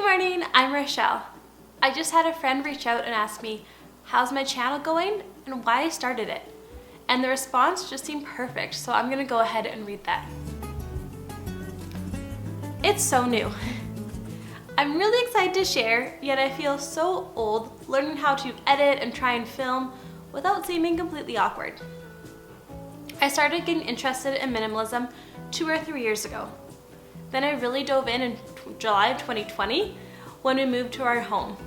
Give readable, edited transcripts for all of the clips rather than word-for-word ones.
Good morning, I'm Rachelle. I just had a friend reach out and ask me, how's my channel going and why I started it? And the response just seemed perfect, so I'm gonna go ahead and read that. It's so new. I'm really excited to share, yet I feel so old learning how to edit and try and film without seeming completely awkward. I started getting interested in minimalism 2 or 3 years ago. Then I really dove in July of 2020 when we moved to our home.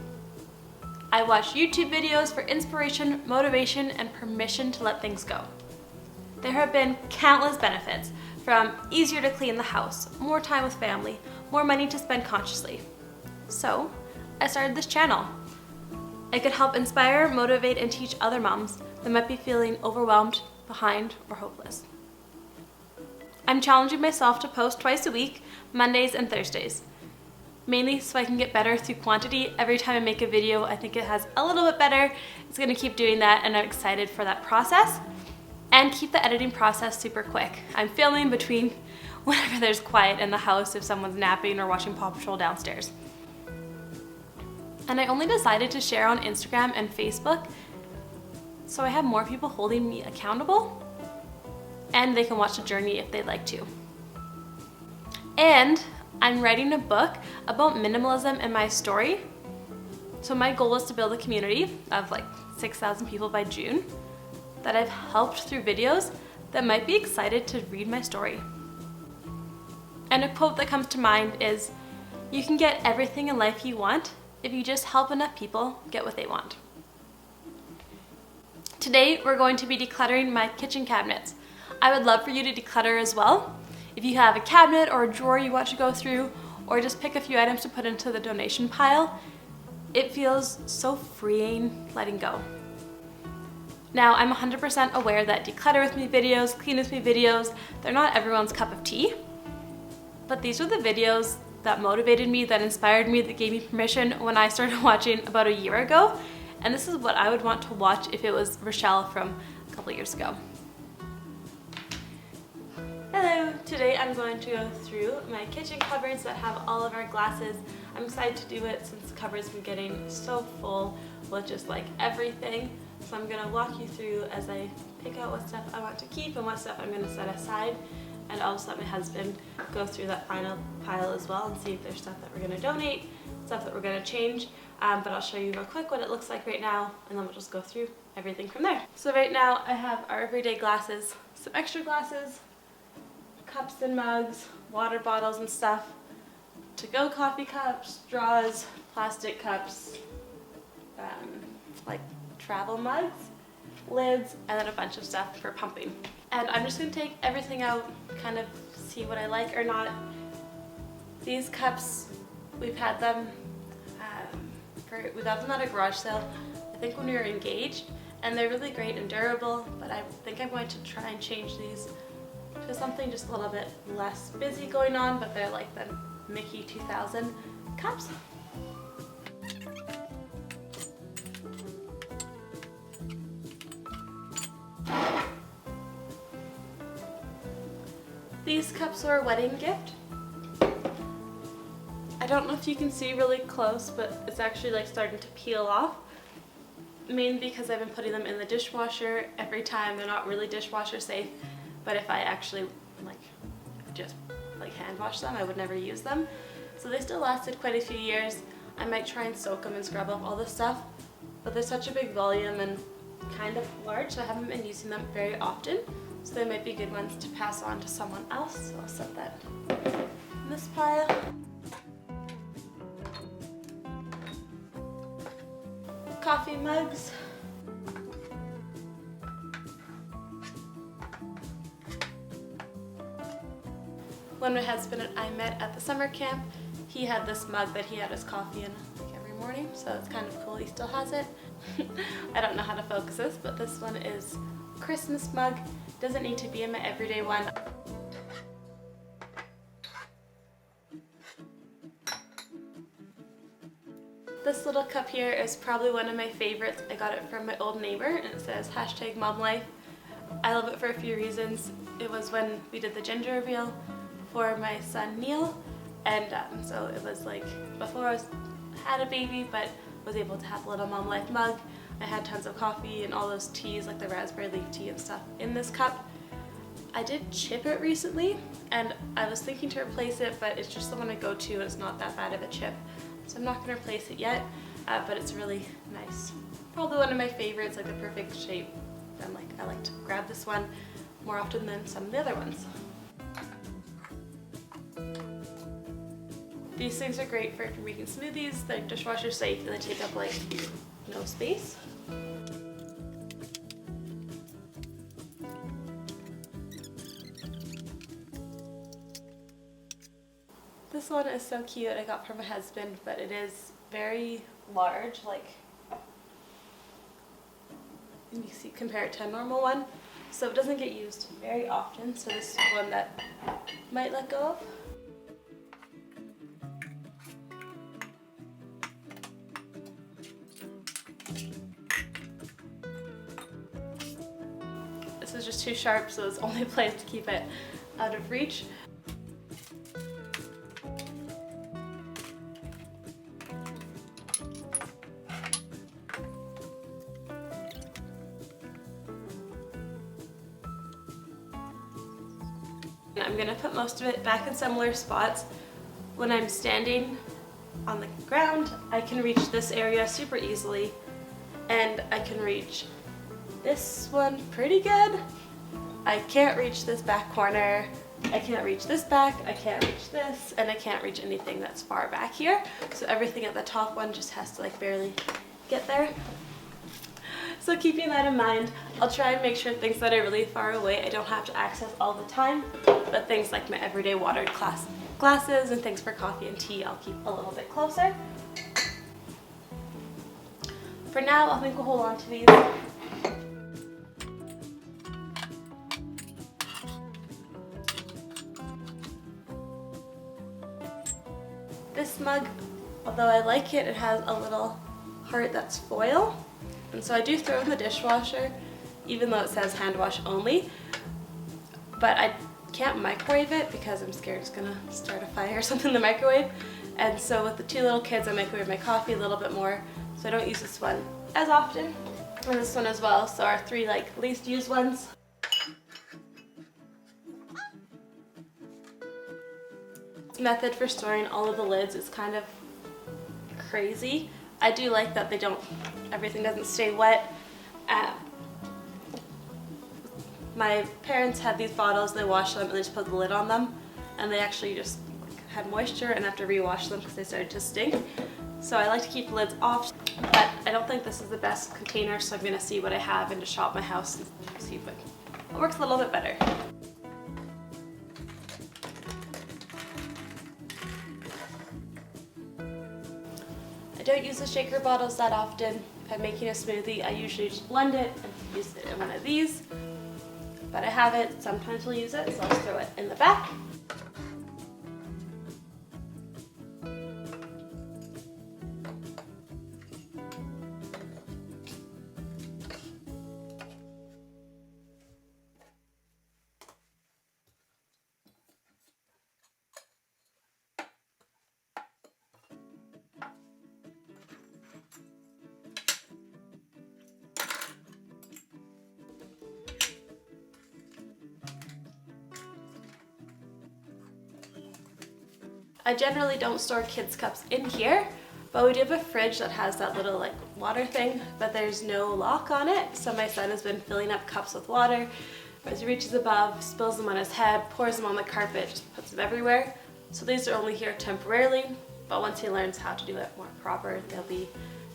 I watched YouTube videos for inspiration, motivation, and permission to let things go. There have been countless benefits, from easier to clean the house, more time with family, more money to spend consciously. So, I started this channel. I could help inspire, motivate, and teach other moms that might be feeling overwhelmed, behind, or hopeless. I'm challenging myself to post twice a week, Mondays and Thursdays. Mainly so I can get better through quantity. Every time I make a video, I think it has a little bit better. It's gonna keep doing that, and I'm excited for that process. And keep the editing process super quick. I'm filming between whenever there's quiet in the house, if someone's napping or watching Paw Patrol downstairs. And I only decided to share on Instagram and Facebook so I have more people holding me accountable, and they can watch the journey if they'd like to. And I'm writing a book about minimalism and my story. So my goal is to build a community of like 6,000 people by June that I've helped through videos that might be excited to read my story. And a quote that comes to mind is, "You can get everything in life you want if you just help enough people get what they want." Today, we're going to be decluttering my kitchen cabinets. I would love for you to declutter as well. If you have a cabinet or a drawer you want to go through, or just pick a few items to put into the donation pile, it feels so freeing letting go. Now, I'm 100% aware that declutter with me videos, clean with me videos, they're not everyone's cup of tea, but these are the videos that motivated me, that inspired me, that gave me permission when I started watching about a year ago, and this is what I would want to watch if it was Rachelle from a couple years ago. Hello, today I'm going to go through my kitchen cupboards that have all of our glasses. I'm excited to do it since the cupboard's been getting so full with just like everything. So I'm gonna walk you through as I pick out what stuff I want to keep and what stuff I'm gonna set aside. And I'll just let my husband go through that final pile as well and see if there's stuff that we're gonna donate, stuff that we're gonna change. But I'll show you real quick what it looks like right now, and then we'll just go through everything from there. So right now I have our everyday glasses, some extra glasses, cups and mugs, water bottles and stuff, to-go coffee cups, straws, plastic cups, like travel mugs, lids, and then a bunch of stuff for pumping. And I'm just gonna take everything out, kind of see what I like or not. These cups, we've had them, we got them at a garage sale, I think when we were engaged, and they're really great and durable, but I think I'm going to try and change these to something just a little bit less busy going on, but they're like the Mickey 2000 cups. These cups are a wedding gift. I don't know if you can see really close, but it's actually like starting to peel off. Mainly because I've been putting them in the dishwasher every time. They're not really dishwasher safe, but if I actually just hand wash them, I would never use them. So they still lasted quite a few years. I might try and soak them and scrub off all this stuff, but they're such a big volume and kind of large, so I haven't been using them very often. So they might be good ones to pass on to someone else. So I'll set that in this pile. Coffee mugs. When my husband and I met at the summer camp, he had this mug that he had his coffee in like every morning, so it's kind of cool he still has it. I don't know how to focus this, but this one is a Christmas mug. Doesn't need to be in my everyday one. This little cup here is probably one of my favorites. I got it from my old neighbor, and it says #momlife. I love it for a few reasons. It was when we did the gender reveal for my son Neil, And so it was like before I had a baby, but was able to have a little Mom Life mug. I had tons of coffee and all those teas, like the raspberry leaf tea and stuff, in this cup. I did chip it recently, and I was thinking to replace it, but it's just the one I go to and it's not that bad of a chip. So I'm not going to replace it yet, but it's really nice. Probably one of my favorites, like the perfect shape. And I like to grab this one more often than some of the other ones. These things are great for making smoothies. They're dishwasher safe and they take up like no space. This one is so cute. I got from my husband, but it is very large. Like, you see, compare it to a normal one. So it doesn't get used very often. So this is one that might let go of. This is just too sharp, so it's only a place to keep it out of reach. I'm going to put most of it back in similar spots. When I'm standing on the ground, I can reach this area super easily, and I can reach this one pretty good. I can't reach this back corner, I can't reach this back, I can't reach this, and I can't reach anything that's far back here. So everything at the top one just has to like barely get there. So keeping that in mind, I'll try and make sure things that are really far away I don't have to access all the time, but things like my everyday watered glasses and things for coffee and tea I'll keep a little bit closer. For now, I think we'll hold on to these. This mug, although I like it, it has a little heart that's foil. And so I do throw it in the dishwasher, even though it says hand wash only. But I can't microwave it because I'm scared it's gonna start a fire or something in the microwave. And so with the two little kids, I microwave my coffee a little bit more, so I don't use this one as often. And this one as well, so our three like least used ones. This method for storing all of the lids is kind of crazy. I do like that everything doesn't stay wet. My parents had these bottles, they washed them and they just put the lid on them, and they actually just had moisture and have to rewash them because they started to stink. So I like to keep the lids off, but I don't think this is the best container, so I'm going to see what I have and just shop my house and see if it works a little bit better. I don't use the shaker bottles that often. If I'm making a smoothie, I usually just blend it and use it in one of these. But I have it, sometimes we'll use it, so I'll just throw it in the back. I generally don't store kids' cups in here, but we do have a fridge that has that little like water thing, but there's no lock on it. So my son has been filling up cups with water as he reaches above, spills them on his head, pours them on the carpet, just puts them everywhere. So these are only here temporarily, but once he learns how to do it more proper, they'll be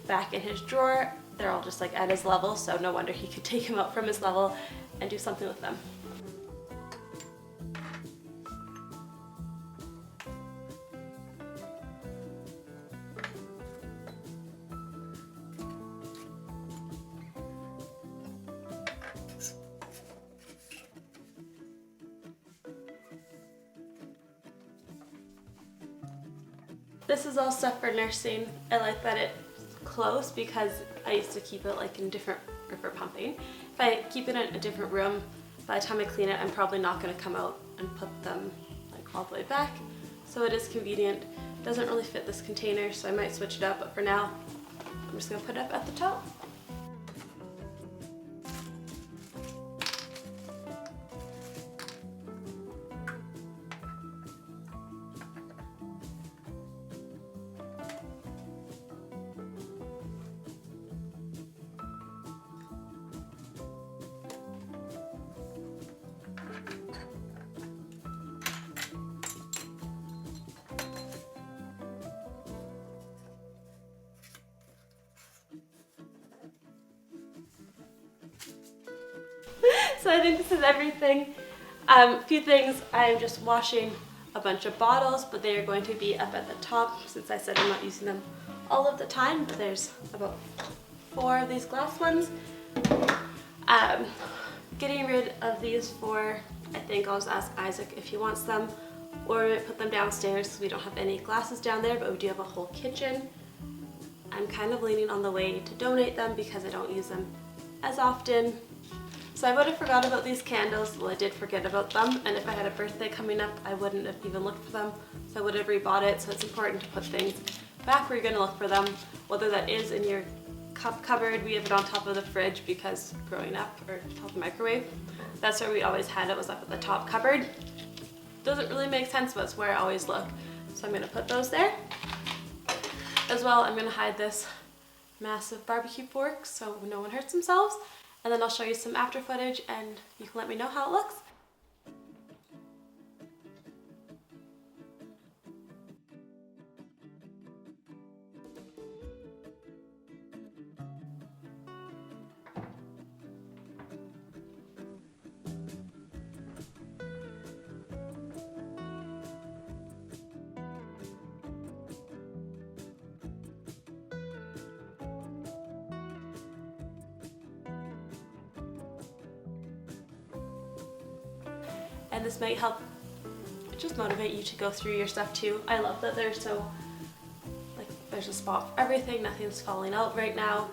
back in his drawer. They're all just like at his level, so no wonder he could take them out from his level and do something with them. This is all stuff for nursing. I like that it's close because I used to keep it like in different, or for pumping. If I keep it in a different room, by the time I clean it, I'm probably not going to come out and put them like all the way back. so it is convenient. It doesn't really fit this container, so I might switch it up, but for now, I'm just gonna put it up at the top. So I think this is everything. A few things, I'm just washing a bunch of bottles, but they are going to be up at the top since I said I'm not using them all of the time, but there's about 4 of these glass ones. Getting rid of these 4, I think I'll just ask Isaac if he wants them, or put them downstairs because we don't have any glasses down there, but we do have a whole kitchen. I'm kind of leaning on the way to donate them because I don't use them as often. So I would have forgot about these candles. Well, I did forget about them, and if I had a birthday coming up, I wouldn't have even looked for them, so I would have rebought it. So it's important to put things back where you're going to look for them, whether that is in your cup cupboard. We have it on top of the fridge because growing up, or top of the microwave, that's where we always had it, was up at the top cupboard. Doesn't really make sense, but it's where I always look. So I'm going to put those there. As well, I'm going to hide this massive barbecue fork so no one hurts themselves. And then I'll show you some after footage and you can let me know how it looks. And this might help just motivate you to go through your stuff too. I love that they're so, like, there's a spot for everything, nothing's falling out right now.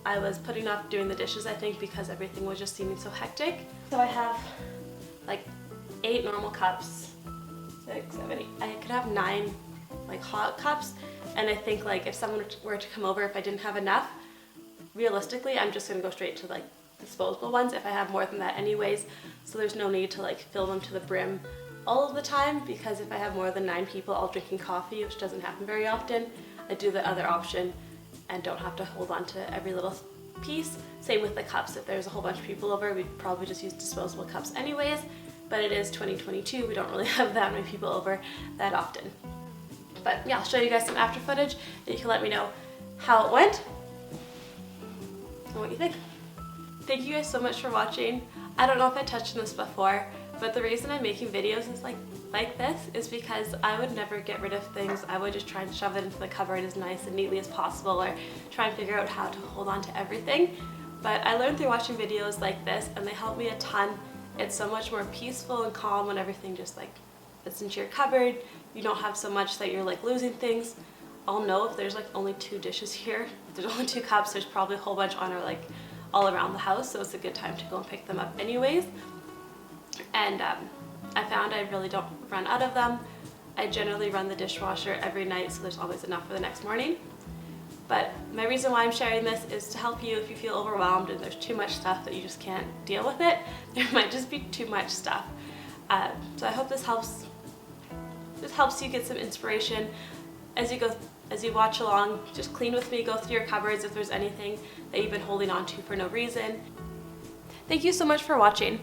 I was putting off doing the dishes, I think, because everything was just seeming so hectic. So I have like 8 normal cups, 6, 7, 8. I could have 9 like hot cups, and I think like if someone were to come over, if I didn't have enough, realistically I'm just gonna go straight to like disposable ones if I have more than that anyways, so there's no need to like fill them to the brim all of the time, because if I have more than 9 people all drinking coffee, which doesn't happen very often, I do the other option and don't have to hold on to every little piece. Same with the cups. If there's a whole bunch of people over, we'd probably just use disposable cups anyways, but it is 2022, we don't really have that many people over that often. But yeah, I'll show you guys some after footage and you can let me know how it went and what you think. Thank you guys so much for watching. I don't know if I touched on this before, but the reason I'm making videos is like this is because I would never get rid of things. I would just try and shove it into the cupboard as nice and neatly as possible, or try and figure out how to hold on to everything. But I learned through watching videos like this, and they help me a ton. It's so much more peaceful and calm when everything just like fits into your cupboard. You don't have so much that you're like losing things. I'll know if there's like only 2 dishes here, if there's only 2 cups, there's probably a whole bunch on, or like all around the house, so it's a good time to go and pick them up anyways. And I found I really don't run out of them. I generally run the dishwasher every night, so there's always enough for the next morning. But my reason why I'm sharing this is to help you if you feel overwhelmed and there's too much stuff that you just can't deal with it. There might just be too much stuff. So I hope this helps you get some inspiration as you watch along. Just clean with me, go through your cupboards if there's anything that you've been holding on to for no reason. Thank you so much for watching.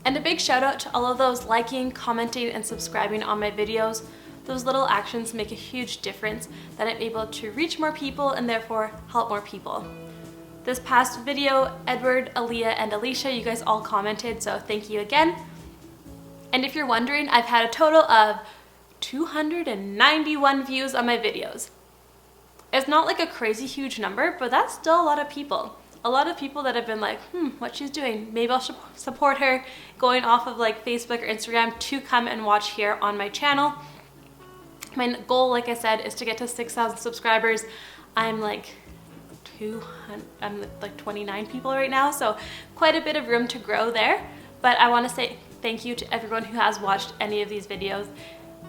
And a big shout out to all of those liking, commenting, and subscribing on my videos. Those little actions make a huge difference, that I'm able to reach more people and therefore help more people. This past video, Edward, Aaliyah, and Alicia, you guys all commented, so thank you again. And if you're wondering, I've had a total of 291 views on my videos. It's not like a crazy huge number, but that's still a lot of people. A lot of people that have been like, what she's doing. Maybe I'll support her, going off of like Facebook or Instagram to come and watch here on my channel. My goal, like I said, is to get to 6,000 subscribers. I'm like 29 people right now, so quite a bit of room to grow there. But I want to say thank you to everyone who has watched any of these videos.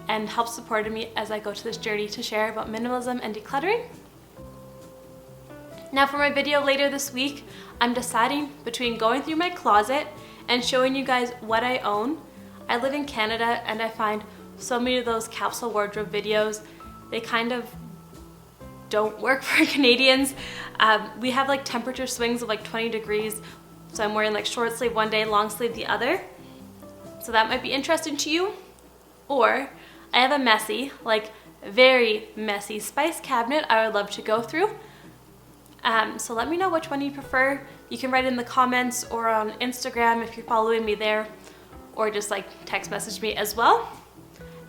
and help support me as I go to this journey to share about minimalism and decluttering. Now for my video later this week, I'm deciding between going through my closet and showing you guys what I own. I live in Canada and I find so many of those capsule wardrobe videos, they kind of don't work for Canadians. We have like temperature swings of like 20 degrees, so I'm wearing like short sleeve one day, long sleeve the other. So that might be interesting to you. Or I have a messy, like very messy spice cabinet I would love to go through. So let me know which one you prefer. You can write in the comments or on Instagram if you're following me there, or just like text message me as well.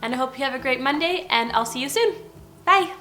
And I hope you have a great Monday, and I'll see you soon. Bye.